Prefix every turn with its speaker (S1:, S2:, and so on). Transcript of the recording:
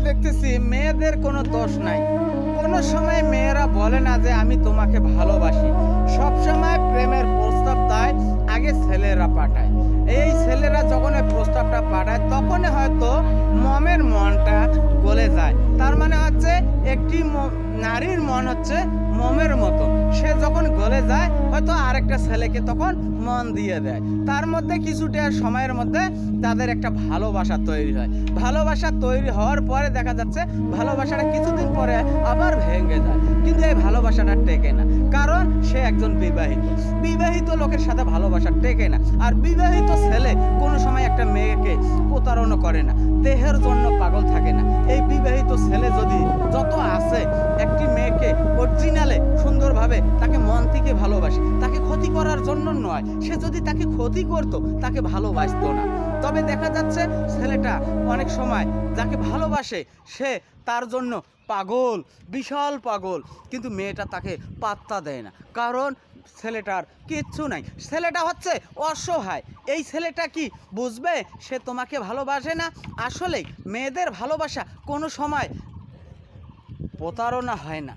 S1: দেখতেছি মেয়েদের কোনো দোষ নাই। কোনো সময় মেয়েরা বলে না যে আমি তোমাকে ভালোবাসি। সব সময় প্রেমের প্রস্তাব দেয় আগে ছেলেরা পাঠায়। এই ছেলেরা যখন এই প্রস্তাবটা পাঠায় তখনই হয়তো মমের মনটা গলে যায়। তার মানে হচ্ছে একটি নারীর মন হচ্ছে মমের মতো, সে যখন গলে যায় হয়তো আরেকটা ছেলেকে তখন মন দিয়ে দেয়। তার মধ্যে কিছুটা সময়ের মধ্যে তাদের একটা ভালোবাসা তৈরি হয়। ভালোবাসা তৈরি হওয়ার পরে দেখা যাচ্ছে ভালোবাসাটা কিছুদিন পরে আবার ভেঙে যায়, কিন্তু এই ভালোবাসাটা টেকে না, কারণ সে একজন বিবাহিত। বিবাহিত লোকের সাথে ভালোবাসা টেকে না। আর বিবাহিত ছেলে কোনো সময় একটা মেয়েকে প্রতারণা করে না, দেহের জন্য পাগল থাকে না। এই বিবাহিত ছেলে যদি যত আছে একটি মেয়েকে অরিজিনালে সুন্দরভাবে তাকে মন থেকে ভালোবাসে, তাকে ক্ষতি করার জন্য নয়। সে যদি তাকে ক্ষতি করতো তাকে ভালোবাসতো না। তবে দেখা যাচ্ছে ছেলেটা অনেক সময় যাকে ভালোবাসে সে তার জন্য পাগল, বিশাল পাগল, কিন্তু মেয়েটা তাকে পাত্তা দেয় না, কারণ ছেলেটার কিচ্ছু নাই। ছেলেটা হচ্ছে অসহায়। এই ছেলেটা কি বুঝবে সে তোমাকে ভালোবাসে না? আসলে মেয়েদের ভালোবাসা কোনো সময় প্রতারণা হয় না।